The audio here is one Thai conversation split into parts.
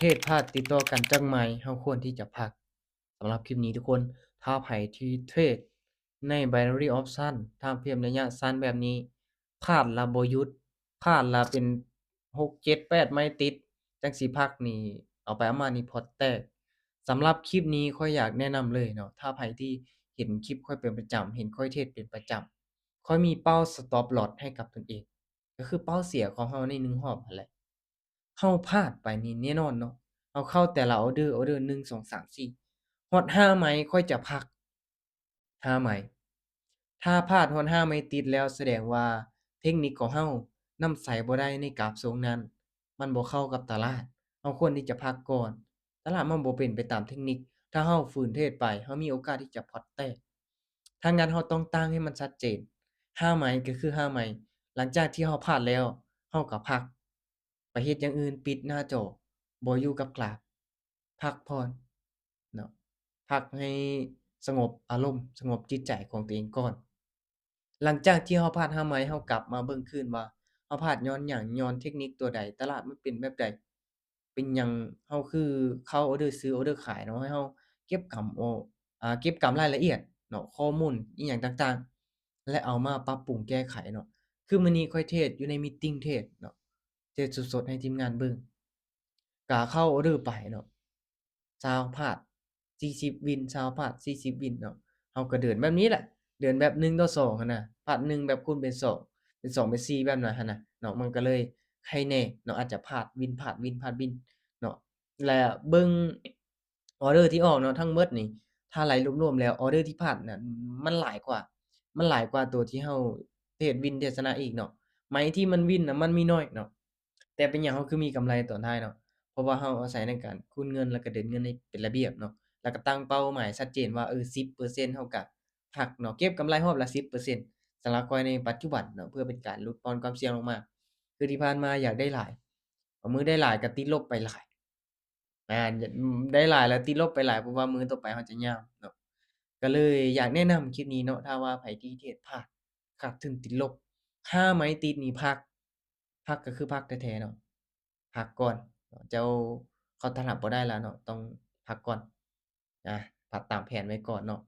เทศพลาดติดต่อกันจักไม้เราควรที่จะพักสำหรับคลิปนี้ทุกคนถ้าไผที่เทรดใน Binary Option ทางเทียมระยะสั้นแบบนี้พลาดแล้วบ่หยุดพลาดแล้วเป็น6 7 8ไม้ติดจั่งสิพักนี่เอาไปเอามานี่พอร์ตแตกสำหรับคลิปนี้ข้อยอยากแนะนำเลยเนาะถ้าไผที่เห็นคลิปข้อยเป็นประจำเห็นข้อยเทรดเป็นประจำข้อยมีเป้า Stop Loss ให้กับตนเองก็คือเป้าเสียของเราใน1รอบนั่นแหละเราพลาดไปนี่แน่นอนเนาะ เอาเข้าแต่ละออเดอร์1 2 3 4ฮอด5ไม้ค่อยจะพัก5ไม้ถ้าพลาดฮอด5ไม้ติดแล้วแสดงว่าเทคนิคของเรานำใส่บ่ได้ในกราฟทรงนั้นมันบ่เข้ากับตลาดเราควรที่จะพักก่อนตลาดมันบ่เป็นไปตามเทคนิคถ้าเราฝืนเทรดไปเรามีโอกาสที่จะพอร์ตแตกถ้างั้นเราต้องตั้งให้มันชัดเจน5ไม้ก็คือ5ไม้หลังจากที่เราพลาดแล้วเราก็พักไปเฮ็ดอย่างอื่นปิดหน้าจอบ่อยู่กับกราฟ พักผ่อนเนาะพักให้สงบอารมณ์สงบจิตใจของตัวเองก่อนหลังจากที่เราพลาดหาไม้เรากลับมาเบิ่งคืนว่าเราพลาดญ้อนหยังย้อนเทคนิคตัวใดตลาดมันเป็นแบบใดเป็นหยังเราคือเข้าออร์เดอร์ซื้อออร์เดอร์ขายเนาะให้เราเก็บกำเก็บกำรายละเอียดเนาะข้อมูลอิหยังต่างๆและเอามาปรับปรุงแก้ไขเนาะคือมื้อนี้ข้อยเทรดอยู่ในมีตติงเทรดเนาะเทรดสดๆให้ทีมงานเบิ่งก็เข้าออร์เดอร์ไปเนาะ 20พลาด40วิน20พลาด40วินเนาะเราก็เดินแบบนี้แหละเดินแบบ1:2หั้นน่ะพลาด1แบบคูณเป็น2เป็น2เป็น4แบบนั้นหั้นน่ะเนาะมันก็เลยใครแน่เนาะอาจจะพลาดวินพลาดวินพลาดวินเนาะแล้วเบิ่งออร์เดอร์ที่ออกเนาะทั้งหมดนี่ถ้าไล่รวมๆแล้วออร์เดอร์ที่พลาดน่ะมันหลายกว่ามันหลายกว่าตัวที่เราเทรดวินเทรดชนะอีกเนาะไม้ที่มันวินน่ะมันมีน้อยเนาะแต่เป็นหยังเราคือมีกำไรตอนท้ายเนาะ เพราะว่าเราอาศัยในการคูณเงินแล้วก็เดินเงินให้เป็นระเบียบเนาะแล้วก็ตั้งเป้าหมายชัดเจนว่า10%เท่ากับหักเนาะเก็บกำไรรอบละ10%สำหรับข้อยในปัจจุบันเนาะเพื่อเป็นการลดทอนความเสี่ยงลงมาคือที่ผ่านมาอยากได้หลายพอมื้อได้หลายก็ติดลบไปหลายได้หลายแล้วติดลบไปหลายเพราะว่ามื้อต่อไปเราจะยาวเนาะก็เลยอยากแนะนำคลิปนี้เนาะถ้าว่าไผที่เทรดพลาดขาดทุนติดลบ5ไม้ติดนี่พักก็คือพักแท้ๆเนาะพักก่อน เจ้าเข้าตลาดบ่ได้แล้วเนาะต้องพักก่อนอาพักตามแผนไว้ก่อนเนาะ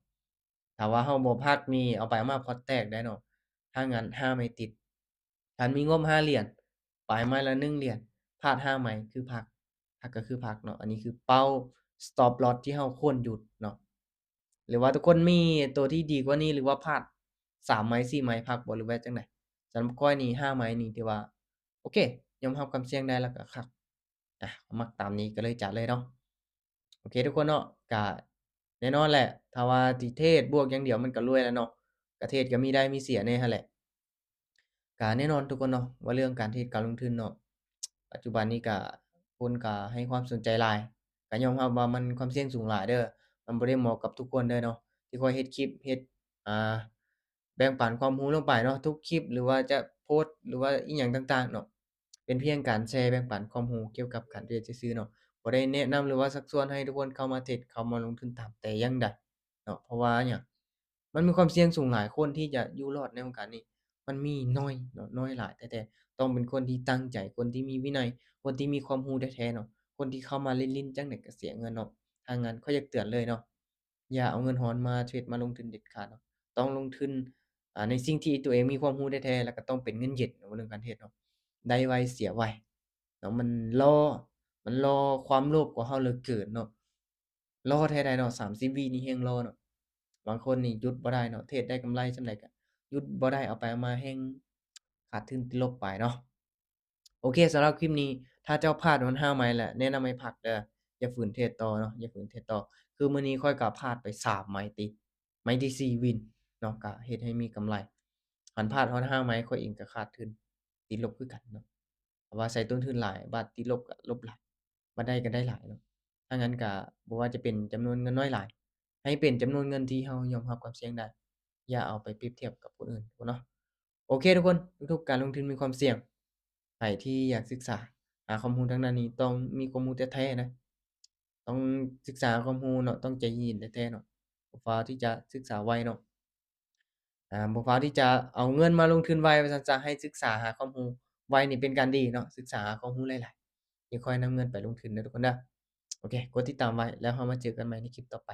ถ้าว่าเราบ่พักนี่เอาไปเอามาพอร์ตแตกได้เนาะถ้างั้น5ไม้ติดคันมีงบ5เหรียญปลายไม้ละ1เหรียญพลาด5ไม้คือพักก็คือพักเนาะอันนี้คือเป้า Stop Loss ที่เราควรหยุดเนาะหรือว่าทุกคนมีตัวที่ดีกว่านี้หรือว่าพลาด3ไม้4ไม้พักบ่หรือว่าจั่งใดสำหรับข้อยนี่5ไม้นี่ถือว่าโอเคยอมรับความเสี่ยงได้แล้วก็คัก มักตามนี้ก็เลยจัดเลยเนาะโอเคทุกคนเนาะก็แน่นอนแหละถ้าว่าสิเทศบวกอย่างเดียวมันก็รวยแล้วเนาะก็เทศก็มีได้มีเสียแน่หั้นแหละก็แน่นอนทุกคนเนาะว่าเรื่องการเทรดการลงทุนเนาะปัจจุบันนี้ก็คนก็ให้ความสนใจหลายก็ยอมรับว่ามันความเสี่ยงสูงหลายเด้อมันบ่ได้เหมาะกับทุกคนเด้อเนาะที่ข้อยเฮ็ดคลิปเฮ็ดอ่าแบ่งปันความรู้ลงไปเนาะทุกคลิปหรือว่าจะโพสต์หรือว่าอิหยังต่างๆเนาะเป็นเพียงการแชร์แบ่งปันความรู้เกี่ยวกับการเทรดซื่อๆเนาะ บ่ได้แนะนำหรือว่าชักชวนให้ทุกคนเข้ามาเทรดเข้ามาลงทุนตามแต่อย่างใดเนาะเพราะว่าหยังมันมีความเสี่ยงสูงหลายคนที่จะอยู่รอดในวงการนี้มันมีน้อยเนาะน้อยหลายแต่ต้องเป็นคนที่ตั้งใจคนที่มีวินัยคนที่มีความรู้แท้ๆเนาะคนที่เข้ามาลิ้นๆจั่งใดก็เสียเงินเนาะถ้างั้นข้อยอยากเตือนเลยเนาะอย่าเอาเงินร้อนมาเทรดมาลงทุนเด็ดขาดเนาะต้องลงทุนในสิ่งที่ตัวเองมีความรู้แท้ๆแล้วก็ต้องเป็นเงินเย็นเนาะเรื่องการเทรดเนาะได้ไวเสียไวเนาะรอ มันรอความโลภของเราเหลือเกินเนาะรอแท้ใดเนาะ30วินี่แฮ่งรอเนาะบางคนนี่หยุดบ่ได้เนาะเทรดได้กำไรส่ำใดก็หยุดบ่ได้เอาไปเอามาแฮ่งขาดทุนติดลบไปเนาะโอเคสำหรับคลิปนี้ถ้าเจ้าพลาดมัน5ไม้แล้วแนะนำให้พักเด้ออย่าฝืนเทรดต่อเนาะอย่าฝืนเทรดต่อคือมื้อนี้ข้อยก็พลาดไป3ไม้ติดไม้ที่4วินเนาะก็เฮ็ดให้มีกำไรคันพลาดฮอด5ไม้ข้อยเองก็ขาดทุนติดลบคือกันเนาะเพราะว่าใส่ต้นทุนหลายบัดติดลบก็ลบหลาย มาได้ก็ได้หลายเนาะถ้างั้นก็บ่ว่าจะเป็นจำนวนเงินน้อยหลายให้เป็นจำนวนเงินที่เรายอมรับความเสี่ยงได้อย่าเอาไปเปรียบเทียบกับคนอื่นเนาะโอเคทุกคนทุกๆการลงทุนมีความเสี่ยงใครที่อยากศึกษาหาข้อมูลทางด้านนี้ต้องมีข้อมูลแท้ๆนะต้องศึกษาข้อมูลเนาะต้องใจเย็นแท้ๆเนาะบ่ฟ้าวที่จะศึกษาไวเนาะบ่ฟ้าวที่จะเอาเงินมาลงทุนไวว่าซั่นซะให้ศึกษาหาข้อมูลไวนี่เป็นการดีเนาะศึกษาหาข้อมูลหลายๆ อย่าคอยนำเงินไปลงทุนเด้อทุกคนเด้อโอเคกดติดตามไว้แล้วเรามาเจอกันใหม่ในคลิปต่อไป